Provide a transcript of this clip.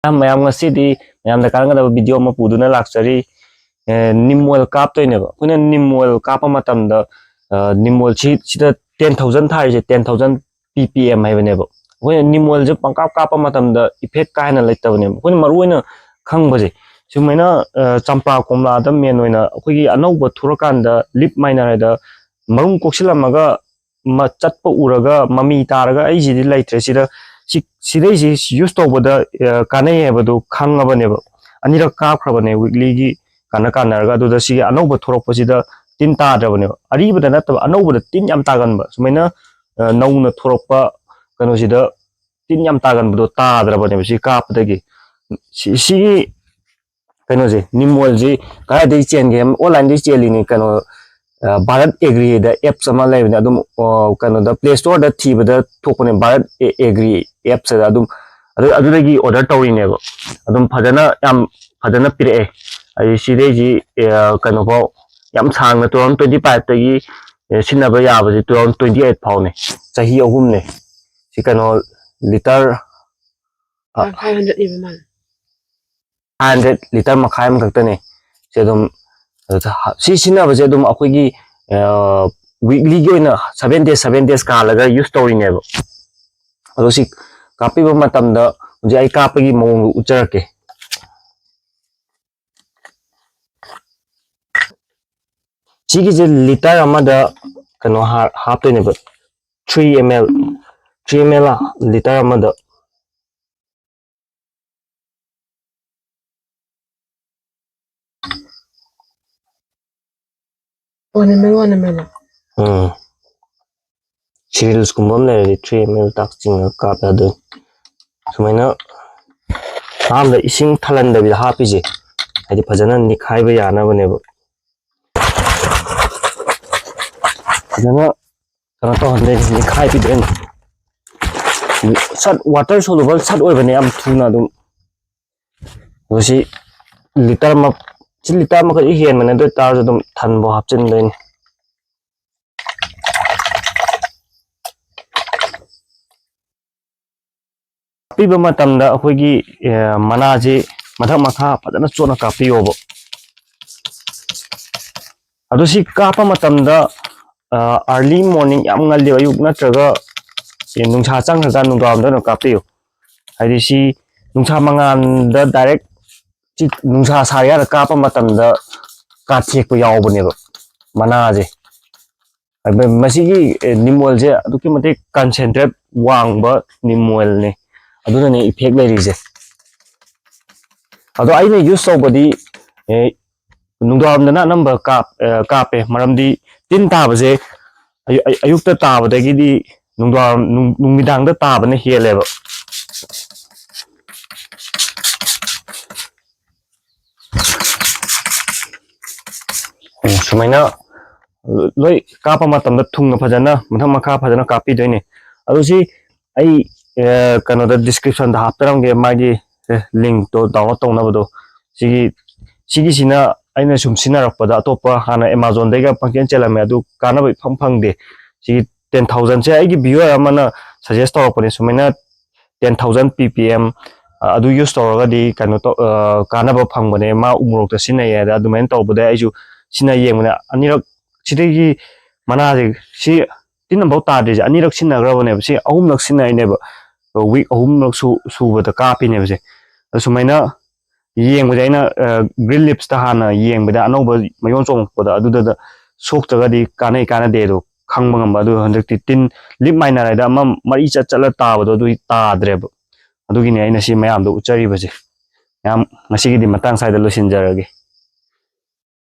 ꯃꯌꯥꯝ ꯉꯁꯤꯗꯤ ꯃꯌꯥꯝꯗ ꯀꯥꯟꯅꯒꯗꯕ ꯚꯤꯗꯤꯑꯣ ꯑꯃ ꯄꯨꯗꯨꯅ ꯂꯥꯛꯆꯔꯤ ꯅꯤꯝ ꯑꯣꯏꯜ ꯀꯥꯞꯇꯣꯏꯅꯦꯕ ꯑꯩꯈꯣꯏꯅ ꯅꯤꯝ ꯑꯣꯏꯜ ꯀꯥꯞꯄ ꯃꯇꯝꯗ ꯅꯤꯝ ꯑꯣꯏꯜ sida 10,000 ꯊꯥꯔꯤꯁꯦ 10,000 ppm ꯍꯥꯏꯕꯅꯦꯕ ꯑꯩꯈꯣꯏꯅ ꯅꯤꯝ ꯑꯣꯏꯜꯁꯦ ꯄꯪꯀꯥꯞ ꯀꯥꯞꯄ ꯃꯇꯝꯗ ꯏꯐꯦꯛ ꯀꯥꯏꯅ ꯂꯩꯇꯕꯅꯦꯕ ꯑꯩꯈꯣꯏꯅ ꯃꯔꯨꯑꯣꯏꯅ ꯈꯪꯕꯁꯦ ꯁꯨꯃꯥꯏꯅ ꯆꯝꯄ꯭ꯔꯥ ꯀꯣꯝꯂꯥꯗ ꯃꯦꯟ ꯑꯣꯏꯅ ꯑꯩꯈꯣꯏꯒꯤ ꯑꯅꯧꯕ ꯊꯣꯔꯀꯥꯟꯗ ꯂꯤꯞ ꯃꯥꯏꯅꯔꯗ ꯃꯔꯨꯝ ꯀꯣꯛꯁꯤꯜꯂꯝꯃꯒ ꯆꯠꯄ ꯎꯔꯒ ꯃꯃꯤ ꯇꯥꯔꯒ ꯑꯩꯁꯤꯗꯤ ꯂꯩꯇ꯭ꯔꯦ ꯁꯤꯗꯩꯁꯤ ꯌꯨꯁ ꯇꯧꯕꯗ ꯀꯥꯟꯅꯩ ꯍꯥꯏꯕꯗꯨ ꯈꯪꯉꯕꯅꯦꯕ ꯑꯅꯤꯔꯛ ꯀꯥꯞꯈ꯭ꯔꯕꯅꯦ ꯋꯤꯛꯂꯤꯒꯤ ꯀꯥꯟꯅꯔꯒ ꯑꯗꯨꯗ ꯁꯤꯒꯤ ꯑꯅꯧꯕ ꯊꯣꯔꯛꯄꯁꯤꯗ ꯇꯤꯟ ꯇꯥꯗ꯭ꯔꯕꯅꯦꯕ ꯑꯔꯤꯕꯗ ꯅꯠꯇꯕ ꯑꯅꯧꯕꯗ ꯇꯤꯟ ꯌꯥꯝ ꯇꯥꯒꯟꯕ ꯁꯨꯃꯥꯏꯅ ꯅꯧꯅ ꯊꯣꯔꯛꯄ ꯀꯩꯅꯣꯁꯤꯗ ꯇꯤꯟ ꯌꯥꯝ ꯇꯥꯒꯟꯕꯗꯣ ꯇꯥꯗ꯭ꯔꯕꯅꯦꯕ ꯁꯤ ꯀꯥꯞꯄꯗꯒꯤ ꯁꯤꯒꯤ ꯀꯩꯅꯣꯁꯦ ꯅꯤꯝ ꯑꯣꯏꯜꯁꯤ ꯀꯗꯥꯏꯗꯒꯤ ꯆꯦꯟꯒꯦ ꯑꯣꯟꯂꯥꯏꯟꯗꯒꯤ ꯆꯦꯜꯂꯤꯅꯤ ꯀꯩꯅꯣ ꯚꯥꯔꯠ ꯑꯦꯒ꯭ꯔꯤꯗ ꯑꯦꯞꯁ ꯑꯃ ꯂꯩꯕꯅꯦ ꯑꯗꯨꯝ ꯀꯩꯅꯣꯗ ꯄ꯭ꯂꯦ ꯁ꯭ꯇꯣꯔꯗ ꯊꯤꯕꯗ ꯊꯣꯛꯄꯅꯦ ꯚꯥꯔꯠ ꯑꯦꯒ꯭ꯔꯤ ꯑꯦꯞꯁꯗ ꯑꯗꯨꯝ ꯑꯗꯨꯗꯒꯤ ꯑꯣꯔꯗꯔ ꯇꯧꯔꯤꯅꯦꯕ ꯑꯗꯨꯝ ꯌꯥꯝ ꯐꯖꯅ ꯄꯤꯔꯛꯑꯦ ꯑꯩ ꯁꯤꯗꯩꯁꯤ ꯀꯩꯅꯣꯐꯥꯎ ꯌꯥꯝ ꯁꯥꯡꯅ 2025 ꯇꯒꯤ ꯁꯤꯖꯤꯟꯅꯕ ꯌꯥꯕꯁꯤ 2028 ꯐꯥꯎꯅꯦ ꯆꯍꯤ 3ꯅꯦ ꯁꯤ ꯀꯩꯅꯣ ꯂꯤꯇꯔ 500 ꯏꯕ ꯃꯥꯜꯂꯦ 500 ꯂꯤꯇꯔ ꯃꯈꯥꯏ ꯑꯃꯈꯛꯇꯅꯦ ꯁꯤ ꯑꯗꯨꯝ ꯁꯤ ꯁꯤꯖꯤꯟꯅꯕꯁꯦ ꯑꯗꯨꯝ ꯑꯩꯈꯣꯏꯒꯤ ꯋꯤꯛꯂꯤꯒꯤ ꯑꯣꯏꯅ 7 days ꯀꯥꯜꯂꯒ ꯌꯨꯁ ꯇꯧꯔꯤꯅꯦꯕ ꯑꯗꯣ ꯁꯤ ꯀꯥꯞꯄꯤꯕ ꯃꯇꯝꯗ ꯍꯧꯖꯤꯛ ꯑꯩ ꯀꯥꯞꯄꯒꯤ ꯃꯑꯣꯡꯗꯣ ꯎꯠꯆꯔꯛꯀꯦ ꯁꯤꯒꯤꯁꯦ ꯂꯤꯇꯔ ꯑꯃꯗ ꯀꯩꯅꯣ ꯍꯥꯞꯇꯣꯏꯅꯦꯕ 3 ml ꯂꯤꯇꯔ ꯑꯃꯗ ꯋꯥꯅꯃꯦꯜ ꯁꯤꯔꯤꯜꯁꯀꯨꯝꯕ ꯑꯃ ꯂꯩꯔꯗꯤ 3 ml ꯇꯥꯛ ꯆꯤꯡꯉꯒ ꯀꯥꯞꯄꯦ ꯑꯗꯨ ꯁꯨꯃꯥꯏꯅ ꯑꯍꯥꯟꯕꯗ ꯏꯁꯤꯡ ꯊꯜꯍꯟꯗꯕꯤꯗ ꯍꯥꯞꯄꯤꯁꯦ ꯍꯥꯏꯗꯤ ꯐꯖꯅ ꯅꯤꯛꯈꯥꯏꯕ ꯌꯥꯅꯕꯅꯦꯕ ꯐꯖꯅ ꯀꯩꯅꯣ ꯇꯧꯍꯟꯗꯣꯏꯅꯤ ꯅꯤꯛꯈꯥꯏꯕꯤꯗꯣꯏꯅꯤ ꯋꯥꯇꯔ ꯁꯣꯂꯨꯕꯜ ꯑꯣꯏꯕꯅꯦ ꯌꯥꯝ ꯊꯨꯅ ꯑꯗꯨꯝ ꯑꯗꯣ ꯁꯤ ꯂꯤꯇꯔ ꯑꯃꯈꯛ ꯍꯦꯟꯕꯅꯦ ꯑꯗꯨ ꯑꯣꯏꯇꯥꯔꯁꯨ ꯑꯗꯨꯝ ꯊꯟꯕ ꯍꯥꯞꯆꯤꯟꯗꯣꯏꯅꯤ ꯀꯥꯞꯄꯤꯕ ꯃꯇꯝꯗ ꯑꯩꯈꯣꯏꯒꯤ ꯃꯅꯥꯁꯤ ꯃꯊꯛ ꯃꯈꯥ ꯐꯖꯅ ꯆꯣꯠꯅ ꯀꯥꯞꯄꯤꯌꯣꯕ ꯑꯗꯣ ꯁꯤ ꯀꯥꯞꯄ ꯃꯇꯝꯗ ꯑꯥꯔꯂꯤ ꯃꯣꯔꯅꯤꯡ ꯌꯥꯝ ꯉꯜꯂꯤ ꯑꯌꯨꯛ ꯅꯠꯇ꯭ꯔꯒ ꯅꯨꯡꯁꯥ ꯆꯪꯈ꯭ꯔꯀꯥꯟ ꯅꯨꯡꯗꯥꯡꯋꯥꯏꯔꯝꯗ ꯑꯣꯏꯅ ꯀꯥꯞꯄꯤꯌꯨ ꯍꯥꯏꯗꯤ ꯁꯤ ꯅꯨꯡꯁꯥ ꯃꯉꯥꯜꯗ ꯗꯥꯏꯔꯦꯛ ꯅꯨꯡꯁꯥ ꯁꯥꯔꯤꯀꯥꯟꯗ ꯀꯥꯞꯄ ꯃꯇꯝꯗ ꯀꯥꯊꯦꯛꯄ ꯌꯥꯎꯕꯅꯦꯕ ꯃꯅꯥꯁꯦ ꯃꯁꯤꯒꯤ ꯅꯤꯝ ꯑꯣꯏꯜꯁꯦ ꯑꯗꯨꯛꯀꯤ ꯃꯇꯤꯛ ꯀꯟꯁꯦꯟꯇ꯭ꯔꯦꯠ ꯋꯥꯡꯕ ꯅꯤꯝ ꯑꯣꯏꯜꯅꯤ ꯑꯗꯨꯅꯅꯦ ꯏꯐꯦꯛ ꯂꯩꯔꯤꯁꯦ ꯑꯗꯣ ꯑꯩꯅ ꯌꯨꯁ ꯇꯧꯕꯗꯤ ꯅꯨꯡꯗꯥꯡꯋꯥꯏꯔꯝꯗꯅ ꯑꯅꯝꯕ ꯀꯥꯞꯄꯦ ꯃꯔꯝꯗꯤ ꯇꯤꯟ ꯇꯥꯕꯁꯦ ꯑꯌꯨꯛꯇ ꯇꯥꯕꯗꯒꯤꯗꯤ ꯅꯨꯃꯤꯗꯥꯡꯗ ꯇꯥꯕꯅ ꯍꯦꯜꯂꯦꯕ ꯁꯨꯃꯥꯏꯅ ꯂꯣꯏ ꯀꯥꯞꯄ ꯃꯇꯝꯗ ꯊꯨꯡꯅ ꯐꯖꯅ ꯃꯊꯛ ꯃꯈꯥ ꯐꯖꯅ ꯀꯥꯞꯄꯤꯗꯣꯏꯅꯦ ꯑꯗꯨ ꯁꯤ ꯑꯩ ꯀꯩꯅꯣꯗ ꯗꯤꯁꯀ꯭ꯔꯤꯞꯁꯟꯗ ꯍꯥꯞꯆꯔꯝꯒꯦ ꯃꯥꯒꯤ ꯂꯤꯡꯛꯇꯣ ꯗꯥꯎꯟꯂꯣꯗ ꯇꯧꯅꯕꯗꯣ ꯁꯤꯒꯤꯁꯤꯅ ꯑꯩꯅ ꯁꯨꯝ ꯁꯤꯖꯤꯟꯅꯔꯛꯄꯗ ꯑꯇꯣꯞꯄ ꯍꯥꯟꯅ ꯑꯦꯃꯥꯖꯣꯟꯗꯩꯒ ꯄꯪꯆꯦꯟ ꯆꯦꯜꯂꯝꯃꯦ ꯑꯗꯨ ꯀꯥꯟꯅꯕ ꯏꯐꯪ ꯐꯪꯗꯦ ꯁꯤꯒꯤ 10,000ꯁꯦ ꯑꯩꯒꯤ ꯚꯤꯌꯨꯑꯔ ꯑꯃꯅ ꯁꯖꯦꯁ ꯇꯧꯔꯛꯄꯅꯦ ꯁꯨꯃꯥꯏꯅ 10,000 ppm ꯑꯗꯨ ꯌꯨꯁ ꯇꯧꯔꯒꯗꯤ ꯀꯩꯅꯣ ꯀꯥꯟꯅꯕ ꯐꯪꯕꯅꯦ ꯃꯥ ꯎꯃꯣꯔꯣꯛꯇ ꯁꯤꯖꯤꯟꯅꯩꯌꯦ ꯑꯗ ꯑꯗꯨꯃꯥꯏꯅ ꯇꯧꯕꯗ ꯑꯩꯁꯨ ꯁꯤꯖꯤꯟꯅ ꯌꯦꯡꯕꯅꯦ ꯑꯅꯤꯔꯛ ꯁꯤꯗꯒꯤ ꯃꯅꯥꯁꯦ ꯁꯤ ꯇꯤꯟ ꯑꯃꯐꯥꯎ ꯇꯥꯗ꯭ꯔꯤꯁꯦ ꯑꯅꯤꯔꯛ ꯁꯤꯖꯤꯟꯅꯈ꯭ꯔꯕꯅꯦꯕ ꯁꯤ 3ꯂꯛ ꯁꯤꯖꯤꯟꯅꯩꯅꯦꯕ ꯋꯤꯛ 3ꯂꯛ ꯁꯨꯕꯗ ꯀꯥꯞꯄꯤꯅꯦꯕ ꯁꯦ ꯑꯗ ꯁꯨꯃꯥꯏꯅ ꯌꯦꯡꯕꯁꯦ ꯑꯩꯅ ꯒ꯭ꯔꯤꯟ ꯂꯤꯞꯁꯇ ꯍꯥꯟꯅ ꯌꯦꯡꯕꯗ ꯑꯅꯧꯕ ꯃꯌꯣꯟ ꯆꯣꯡꯉꯛꯄꯗ ꯑꯗꯨꯗ ꯁꯣꯛꯇ꯭ꯔꯒꯗꯤ ꯀꯥꯟꯅꯗꯦ ꯑꯗꯣ ꯈꯪꯕ ꯉꯝꯕ ꯑꯗꯨ ꯍꯟꯗꯛꯇꯤ ꯂꯤꯞ ꯃꯥꯏꯅꯔꯗ ꯑꯃ ꯃꯔꯤ ꯆꯠꯂ ꯇꯥꯕꯗꯣ ꯑꯗꯨꯒꯤ ꯇꯥꯗ꯭ꯔꯦꯕ ꯑꯗꯨꯒꯤꯅꯦ ꯑꯩꯅ ꯁꯤ ꯃꯌꯥꯝꯗꯣ ꯎꯠꯆꯔꯤꯕꯁꯦ ꯉꯁꯤꯒꯤꯗꯤ ꯃꯇꯥꯡ ꯁ꯭ꯋꯥꯏꯗ ꯂꯣꯏꯁꯤꯟꯖꯔꯒꯦ